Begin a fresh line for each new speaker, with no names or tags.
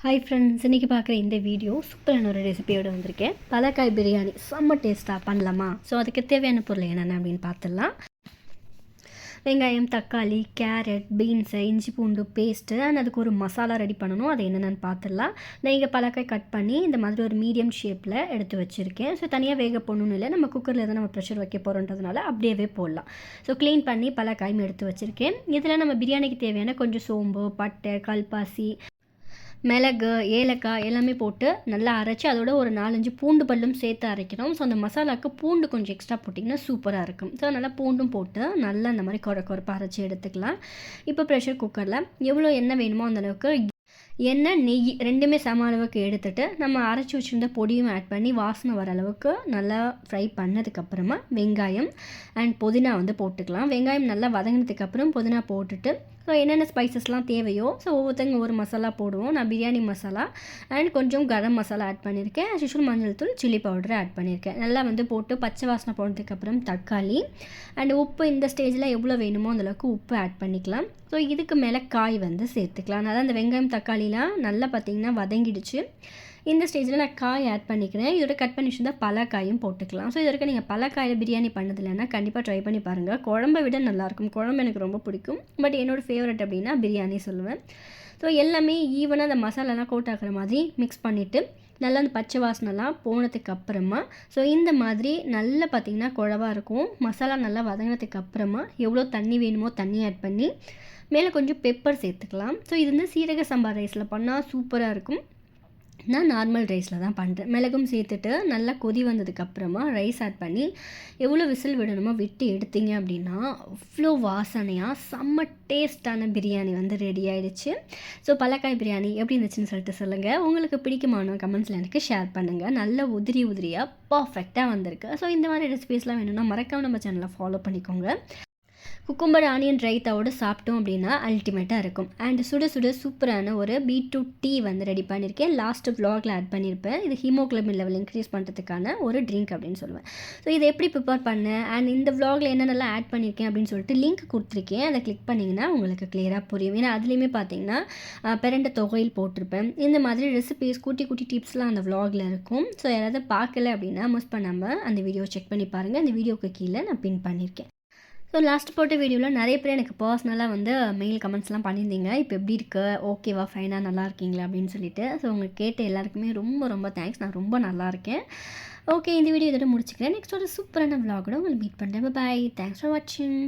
Hi friends, இன்றைக்கி பார்க்குற இந்த வீடியோ சூப்பரான ஒரு ரெசிபியோடு வந்திருக்கேன். பலக்காய் பிரியாணி செம்ம டேஸ்ட்டாக பண்ணலாமா? ஸோ அதுக்கு தேவையான பொருள் என்னென்ன அப்படின்னு பார்த்துடலாம். வெங்காயம், தக்காளி, கேரட், பீன்ஸு, இஞ்சி பூண்டு பேஸ்ட்டு அண்ட் அதுக்கு ஒரு மசாலா ரெடி பண்ணணும். அது என்னென்னு பார்த்துடலாம். நான் இங்கே பலக்காய் கட் பண்ணி இந்த மாதிரி ஒரு மீடியம் ஷேப்பில் எடுத்து வச்சுருக்கேன். ஸோ தனியாக வேக போடணும்னு இல்லை, நம்ம குக்கரில் தான் நம்ம ப்ரெஷர் வைக்க போகிறோன்றதுனால அப்படியே போடலாம். ஸோ க்ளீன் பண்ணி பலக்காயும் எடுத்து வச்சுருக்கேன். இதில் நம்ம பிரியாணிக்கு தேவையான கொஞ்சம் சோம்பு, பட்டை, கல்பாசி, மிளகு, ஏலக்காய் எல்லாமே போட்டு நல்லா அரைச்சி அதோட ஒரு 4-5 பூண்டு பல்லும் சேர்த்து அரைக்கணும். ஸோ அந்த மசாலாவுக்கு பூண்டு கொஞ்சம் எக்ஸ்ட்ரா போட்டிங்கன்னா சூப்பராக இருக்கும். ஸோ நல்லா பூண்டும் போட்டு நல்லா அந்த மாதிரி கொரப்பாக அரைச்சி எடுத்துக்கலாம். இப்போ ப்ரெஷர் குக்கரில் எவ்வளோ எண்ணெய் வேணுமோ அந்தளவுக்கு எண்ணெய், நெய் ரெண்டுமே சம அளவுக்கு எடுத்துகிட்டு நம்ம அரைச்சி வச்சுருந்த பொடியும் ஆட் பண்ணி வாசனை வர அளவுக்கு நல்லா ஃப்ரை பண்ணதுக்கப்புறமா வெங்காயம் அண்ட் புதினா போட்டுக்கலாம். வெங்காயம் நல்லா வதங்கினதுக்கப்புறம் புதினா போட்டுட்டு ஸோ என்னென்ன ஸ்பைசஸ்லாம் தேவையோ ஸோ ஒவ்வொருத்தங்க ஒரு மசாலா போடுவோம். நான் பிரியாணி மசாலா அண்ட் கொஞ்சம் கரம் மசாலா ஆட் பண்ணியிருக்கேன். ஆஸ் மஞ்சள் தூள், சில்லி பவுடர் ஆட் பண்ணியிருக்கேன். நல்லா போட்டு பச்சை வாசனை போனதுக்கப்புறம் தக்காளி அண்ட் உப்பு இந்த ஸ்டேஜில் எவ்வளோ வேணுமோ அந்தளவுக்கு உப்பு ஆட் பண்ணிக்கலாம். ஸோ இதுக்கு மேலே காய் சேர்த்துக்கலாம். அதனால் அந்த வெங்காயம் தக்காளிலாம் நல்லா பார்த்திங்கன்னா வதங்கிடுச்சு. இந்த ஸ்டேஜில் நான் காய் ஆட் பண்ணிக்கிறேன். இதோட கட் பண்ணி வச்சுருந்தால் பலக்காயும் போட்டுக்கலாம். ஸோ இது வரைக்கும் நீங்கள் பலக்காயில் பிரியாணி பண்ணதில்லைன்னா கண்டிப்பாக ட்ரை பண்ணி பாருங்கள். குழம்பை விட நல்லாயிருக்கும். குழம்பு எனக்கு ரொம்ப பிடிக்கும். பட் என்னோடய ஃபேவரட் அப்படின்னா பிரியாணி சொல்லுவேன். ஸோ எல்லாமே ஈவனாக அந்த மசாலாலாம் கோட் ஆகிற மாதிரி மிக்ஸ் பண்ணிவிட்டு நல்லா அந்த பச்சை வாசனைலாம் போனதுக்கு அப்புறமா ஸோ இந்த மாதிரி நல்லா பார்த்திங்கன்னா குழவாக இருக்கும். மசாலா நல்லா வதங்கினதுக்கு அப்புறமா எவ்வளோ தண்ணி வேணுமோ தண்ணி ஆட் பண்ணி மேலே கொஞ்சம் பெப்பர் சேர்த்துக்கலாம். ஸோ இது சீரக சம்பா ரைஸில் பண்ணால் சூப்பராக இருக்கும். நான் நார்மல் ரைஸில் தான் பண்ணுறேன். மிளகும் சேர்த்துட்டு நல்லா கொதி வந்ததுக்கப்புறமா ரைஸ் ஆட் பண்ணி எவ்வளோ விசில் விடணுமோ விட்டு எடுத்தீங்க அப்படின்னா அவ்வளோ வாசனையாக செம்ம டேஸ்ட்டான பிரியாணி ரெடி ஆகிடுச்சு. ஸோ பலக்காய் பிரியாணி எப்படி இருந்துச்சுன்னு சொல்லிட்டு சொல்லுங்கள். உங்களுக்கு பிடிக்குமான கமெண்ட்ஸில் எனக்கு ஷேர் பண்ணுங்கள். நல்ல உதிரியாக பர்ஃபெக்டாக வந்திருக்கு. ஸோ இந்த மாதிரி ரெசிபீஸ்லாம் வேணும்னா மறக்காம நம்ம சேனலை ஃபாலோ பண்ணிக்கோங்க. குக்கும்பர் ஆனியன் ரைத்தாவோடு சாப்பிட்டோம் அப்படின்னா அல்டிமேட்டாக இருக்கும். அண்ட் சுட சுட சூப்பரான ஒரு பீட்ரூட் டீ ரெடி பண்ணியிருக்கேன். லாஸ்ட்டு வ்ளாகில் ஆட் பண்ணியிருப்பேன். இது ஹீமோக்ளோபின் லெவல் இன்க்ரீஸ் பண்ணுறதுக்கான ஒரு ட்ரிங்க் அப்படின்னு சொல்லுவேன். ஸோ இதை எப்படி ப்ரிப்பேர் பண்ணேன் அண்ட் இந்த வ்ளாகில் என்னென்னலாம் ஆட் பண்ணியிருக்கேன் அப்படின்னு சொல்லிட்டு லிங்க் கொடுத்துருக்கேன். அதை கிளிக் பண்ணிங்கன்னா உங்களுக்கு கிளியராக புரியும். ஏன்னா அதுலேயுமே பார்த்தீங்கன்னா பிரண்ட தொகையில் போட்டிருப்பேன். இந்த மாதிரி ரெசிபீஸ் குட்டி டிப்ஸ்லாம் அந்த வ்ளாகில் இருக்கும். ஸோ யாராவது பார்க்கல அப்படின்னா மிஸ் பண்ணாமல் அந்த வீடியோ செக் பண்ணி பாருங்கள். அந்த வீடியோக்கு கீழே நான் பின் பண்ணியிருக்கேன். ஸோ லாஸ்ட் போட்ட வீடியோவில் நிறைய பேர் எனக்கு பர்சனலாக மெயில் கமெண்ட்ஸ்லாம் பண்ணியிருந்தீங்க. இப்போ எப்படி இருக்கு, ஓகேவா, ஃபைனாக நல்லா இருக்கீங்களா அப்படின்னு சொல்லிட்டு. ஸோ உங்களுக்கு கேட்ட எல்லாருக்குமே ரொம்ப தேங்க்ஸ். நான் ரொம்ப நல்லா இருக்கேன். ஓகே, இந்த வீடியோ இதோட முடிச்சுக்கிறேன். நெக்ஸ்ட் ஒரு சூப்பரான விலாகோட உங்களை மீட் பண்ணுறேன். பாய். தேங்க்ஸ் ஃபார் வாட்சிங்.